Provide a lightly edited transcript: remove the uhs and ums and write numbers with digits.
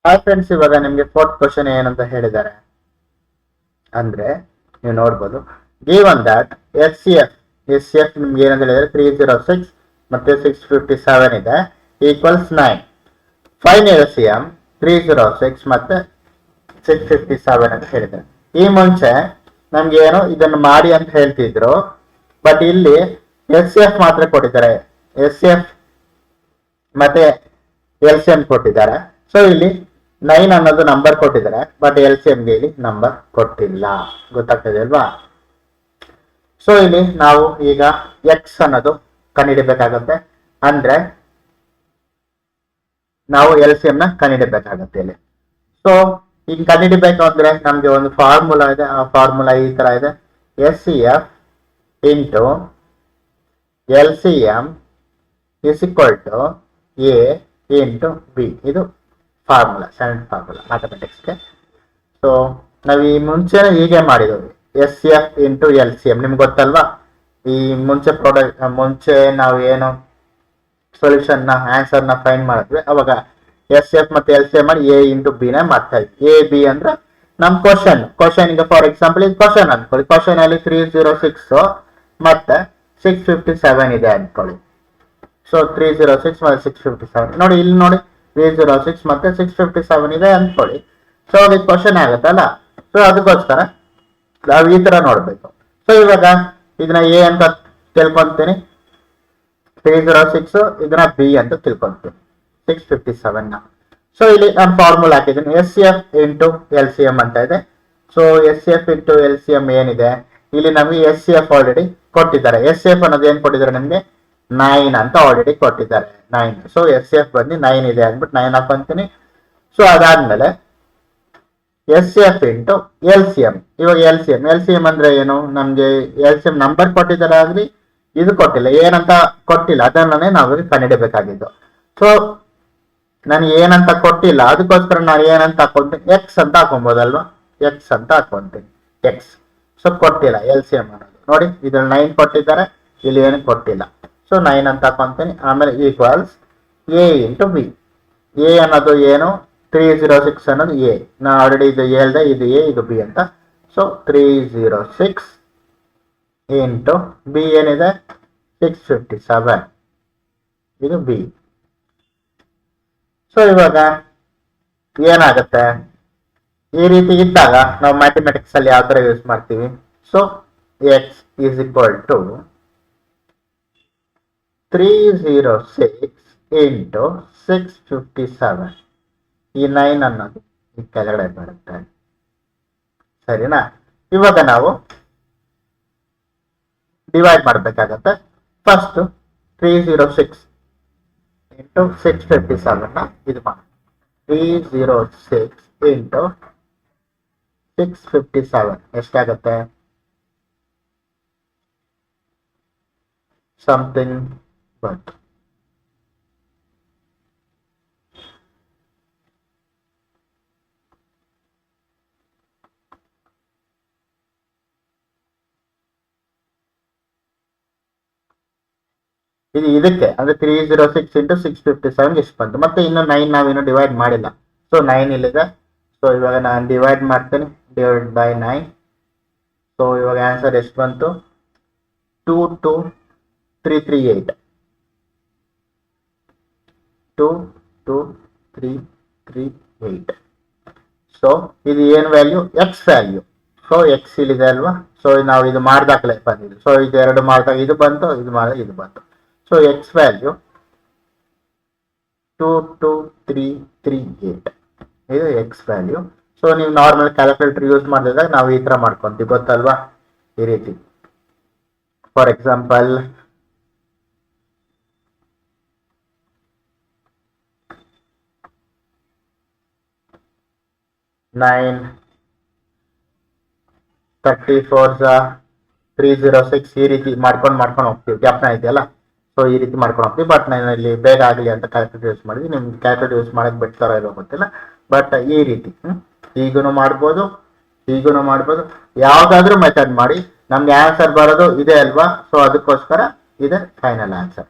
Hi friends, ಇವಾಗ ನಿಮ್ಗೆ fourth question ಏನಂತ ಹೇಳಿದ್ದಾರೆ ಅಂದ್ರೆ ನೀವು ನೋಡ್ಬೋದು. Given that S C F ನಿಮ್ಗೆ ಏನಂತ ಹೇಳಿದ್ರೆ 306 ಮತ್ತೆ 657 ಇದೆ ಈಕ್ವಲ್ಸ್ 9. ಫೈನ್ ಎಲ್.ಸಿ.ಎಂ 306 ಮತ್ತೆ 657 ಅಂತ ಹೇಳಿದ್ದಾರೆ. ಈ ಮುಂಚೆ ನಮ್ಗೆ ಏನು ಇದನ್ನು ಮಾಡಿ ಅಂತ ಹೇಳ್ತಿದ್ರು, ಬಟ್ ಇಲ್ಲಿ ಎಸ್.ಸಿ.ಎಫ್ ಮಾತ್ರ ಕೊಟ್ಟಿದ್ದಾರೆ. ಎಸ್.ಸಿ.ಎಫ್ ಮತ್ತೆ ಎಲ್.ಸಿ.ಎಂ ಕೊಟ್ಟಿದ್ದಾರೆ. ಸೊ ಇಲ್ಲಿ 9 ಅನ್ನೋದು ನಂಬರ್ ಕೊಟ್ಟಿದ್ದಾರೆ, ಬಟ್ ಎಲ್.ಸಿ.ಎಂ ಗೆ ಇಲ್ಲಿ ನಂಬರ್ ಕೊಟ್ಟಿಲ್ಲ. ಗೊತ್ತಾಗ್ತದೆ ಅಲ್ವಾ? ಸೊ ಇಲ್ಲಿ ನಾವು ಈಗ ಎಕ್ಸ್ ಅನ್ನೋದು ಕಂಡುಹಿಡಬೇಕಾಗತ್ತೆ. ಅಂದ್ರೆ ನಾವು ಎಲ್.ಸಿ.ಎಂ ನ ಕಂಡುಹಿಡಬೇಕಾಗತ್ತೆ ಇಲ್ಲಿ. ಸೊ ಈಗ ಕಂಡುಹಿಡಬೇಕು ಅಂದ್ರೆ ನಮ್ಗೆ ಒಂದು ಫಾರ್ಮುಲಾ ಇದೆ. ಆ ಫಾರ್ಮುಲಾ ಈ ತರ ಇದೆ: SCF into LCM is equal to A into B. ಇದು ಫಾರ್ಮುಲಾ, ಸ್ಟ್ಯಾಂಡರ್ಡ್ ಫಾರ್ಮುಲಾ ಮ್ಯಾಥಮೆಟಿಕ್ಸ್ಗೆ. ಸೊ ನಾವು ಈ ಮುಂಚೆ ಹೀಗೆ ಮಾಡಿದ್ವಿ, ಎಸ್.ಸಿ.ಎಫ್ ಇಂಟು ಎಲ್.ಸಿ.ಎಂ. ನಿಮ್ಗೆ ಗೊತ್ತಲ್ವಾ? ಈ ಮುಂಚೆ ನಾವು ಏನು ಸೊಲ್ಯೂಷನ್ ನ ಆನ್ಸರ್ ನ ಫೈಂಡ್ ಮಾಡಿದ್ವಿ, ಅವಾಗ ಎಸ್.ಸಿ.ಎಫ್ ಮತ್ತೆ ಎಲ್.ಸಿ.ಎಂ ಮಾಡಿ ಎ ಇಂಟು ಬಿ ನ ಮಾಡ್ತಾ ಇದ್ವಿ. ಎ ಬಿ ಅಂದ್ರೆ ನಮ್ ಕ್ವಶನ್ ಈಗ ಫಾರ್ ಎಕ್ಸಾಂಪಲ್ ಇದು ಕ್ವಶನ್ ಅನ್ಕೊಳ್ಳಿ. ಕ್ವಶನ್ ಅಲ್ಲಿ 306 ಮತ್ತೆ 657 ಇದೆ ಅನ್ಕೊಳ್ಳಿ. ಸೊ 306 ಮತ್ತೆ 657 ನೋಡಿ, ಇಲ್ಲಿ ನೋಡಿ 306 ಮತ್ತೆ 657 ಇದೆ ಅನ್ಕೊಳ್ಳಿ. ಸೊ ಅದಕ್ಕೆ ಕ್ವಶನ್ ಆಗುತ್ತಲ್ಲ. ಸೊ ಅದಕ್ಕೋಸ್ಕರ ನಾವು ಈ ತರ ನೋಡ್ಬೇಕು. ಸೊ ಇವಾಗ ಇದನ್ನ ಎ ಅಂತ ತಿಳ್ಕೊಂತೀನಿ, 306 ಇದನ್ನ ಬಿ ಅಂತ ತಿಳ್ಕೊಂತೀನಿ, 657 ನ. ಸೊ ಇಲ್ಲಿ ನಾನು ಫಾರ್ಮುಲಾ ಹಾಕಿದ್ದೀನಿ, ಎಸ್.ಸಿ.ಎಫ್ ಇಂಟು ಎಲ್.ಸಿ.ಎಂ ಅಂತ ಇದೆ. ಸೊ ಎಸ್.ಸಿ.ಎಫ್ ಇಂಟು ಎಲ್.ಸಿ.ಎಂ ಏನಿದೆ, ಇಲ್ಲಿ ನಮಗೆ ಎಸ್.ಸಿ.ಎಫ್ ಆಲ್ರೆಡಿ ಕೊಟ್ಟಿದ್ದಾರೆ. ಎಸ್.ಸಿ.ಎಫ್ ಅನ್ನೋದು ಏನ್ ಕೊಟ್ಟಿದ್ದಾರೆ ನಿಮ್ಗೆ? 9 ಅಂತ ಆಲ್ರೆಡಿ ಕೊಟ್ಟಿದ್ದಾರೆ, 9. ಸೊ ಎಸ್.ಸಿ.ಎಫ್ ಬಂದು 9 ಇದೆ ಅಂದ್ಬಿಟ್ಟು 9 ಹಾಕೊಂತೀನಿ. ಸೊ ಅದಾದ್ಮೇಲೆ ಎಸ್.ಸಿ.ಎಫ್ ಇಂಟು ಎಲ್.ಸಿ.ಎಂ. ಇವಾಗ ಎಲ್.ಸಿ.ಎಂ ಅಂದ್ರೆ ಏನು? ನಮ್ಗೆ ಎಲ್.ಸಿ.ಎಂ ನಂಬರ್ ಕೊಟ್ಟಿದ್ದಾರೆ, ಆದ್ರೆ ಇದು ಕೊಟ್ಟಿಲ್ಲ, ಏನಂತ ಕೊಟ್ಟಿಲ್ಲ. ಅದನ್ನೇ ನಾವು ಕಂಡುಹಿಡಬೇಕಾಗಿದ್ದು. ಸೊ ನಾನು ಏನಂತ ಕೊಟ್ಟಿಲ್ಲ, ಅದಕ್ಕೋಸ್ಕರ ನಾನು ಏನಂತ ಹಾಕೊಂತೀನಿ, ಎಕ್ಸ್ ಅಂತ ಹಾಕೊಬೋದಲ್ವಾ? ಎಕ್ಸ್ ಅಂತ ಹಾಕೊಂತೀನಿ, ಎಕ್ಸ್. ಸೊ ಕೊಟ್ಟಿಲ್ಲ ಎಲ್.ಸಿ.ಎಂ ಅನ್ನೋದು. ನೋಡಿ ಇದ್ರಲ್ಲಿ 9 ಕೊಟ್ಟಿದ್ದಾರೆ, ಇಲ್ಲಿ ಏನು ಕೊಟ್ಟಿಲ್ಲ. ಸೊ 9 ಅಂತ ಹಾಕೊಂತೀನಿ. ಆಮೇಲೆ equals A into B. A ಅನ್ನೋದು ಏನು? 306 ಅನ್ನೋದು ಎ. ನಾ ಆಲ್ರೆಡಿ ಇದು ಹೇಳ್ದೆ, ಇದು ಎ ಇದು ಬಿ ಅಂತ. ಸೊ 306 ಇಂಟು ಬಿ ಏನಿದೆ 657, ಇದು ಬಿ. ಸೊ ಇವಾಗ ಏನಾಗುತ್ತೆ, ಈ ರೀತಿ ಇದ್ದಾಗ ನಾವು ಮ್ಯಾಥಮೆಟಿಕ್ಸ್ ಅಲ್ಲಿ ಯಾವ ತರ ಯೂಸ್ ಮಾಡ್ತೀವಿ? So x is equal to 306 into 657. ಈ 9 ಅನ್ನೋದು ಈ ಕೆಳಗಡೆ ಬರುತ್ತೆ, ಸರಿನಾ? ಇವಾಗ ನಾವು ಡಿವೈಡ್ ಮಾಡಬೇಕಾಗತ್ತೆ. ಫಸ್ಟ್ 306 ಇಂಟು 657 ಇದು ಮಾಡಿ. 306 ಇಂಟು 657 ಎಷ್ಟಾಗತ್ತೆ? ಸಮಥಿಂಗ್ ಬಟ್ ಇದು ಇದಕ್ಕೆ ಅಂದ್ರೆ 306 ಇಂಟು 657 ಎಷ್ಟು ಬಂತು? ಮತ್ತೆ ಇನ್ನು 9 ನಾವಿನ್ನು ಡಿವೈಡ್ ಮಾಡಿಲ್ಲ. ಸೊ 9 ಇಲ್ಲಿದೆ. ಸೊ ಇವಾಗ ನಾನು ಡಿವೈಡ್ ಮಾಡ್ತೇನೆ, ಡಿವೈಡ್ ಬೈ 9. ಸೊ ಇವಾಗ ಆನ್ಸರ್ ಎಷ್ಟು ಬಂತು? 22338. 22338. ಸೊ ಇದು ಏನು value? X value. So X ಇಲ್ಲಿದೆ ಅಲ್ವಾ? ಸೊ ನಾವು ಇದು ಮಾಡ್ದಾಗಲೇ ಬಂದಿದ್ದು. ಸೊ ಇದು ಎರಡು ಮಾಡಿದಾಗ ಇದು ಬಂತು, ಇದು ಮಾಡಿದಾಗ ಇದು ಬಂತು. ಸೊ ಎಕ್ಸ್ ವ್ಯಾಲ್ಯೂ 22338, ಇದು ಎಕ್ಸ್ ವ್ಯಾಲ್ಯೂ. ಸೊ ನೀವು ನಾರ್ಮಲ್ ಕ್ಯಾಲ್ಕುಲೇಟರ್ ಯೂಸ್ ಮಾಡಿದಾಗ ನಾವು ಈ ತರ ಮಾಡ್ಕೊಂತೀವಿ, ಗೊತ್ತಲ್ವಾ? ಈ ರೀತಿ ಫಾರ್ ಎಕ್ಸಾಂಪಲ್ 9 34 306 ಈ ರೀತಿ ಮಾಡ್ಕೊಂಡು ಹೋಗ್ತೀವಿ. ಜ್ಞಾಪನ ಇದೆಯಲ್ಲ? ಸೊ ಈ ರೀತಿ ಮಾಡ್ಕೊಂಡು ಹೋಗ್ತೀವಿ. ಬಟ್ ನಾನು ಇಲ್ಲಿ ಬೇಗ ಆಗಲಿ ಅಂತ ಕ್ಯಾಲ್ಕುಲೇಟರ್ ಯೂಸ್ ಮಾಡಿದ್ವಿ. ನಿಮ್ಗೆ ಕ್ಯಾಲ್ಕುಲೇಟರ್ ಯೂಸ್ ಮಾಡಕ್ ಬಿಡ್ತಾರೋ ಇರೋ ಗೊತ್ತಿಲ್ಲ. ಬಟ್ ಈ ರೀತಿ ಈಗೂನು ಮಾಡ್ಬೋದು, ಈಗೂನು ಮಾಡ್ಬೋದು. ಯಾವ್ದಾದ್ರೂ ಮೆಥಡ್ ಮಾಡಿ, ನಮ್ಗೆ ಆನ್ಸರ್ ಬರೋದು ಇದೆ ಅಲ್ವಾ? ಸೊ ಅದಕ್ಕೋಸ್ಕರ ಇದೆ ಫೈನಲ್ ಆನ್ಸರ್.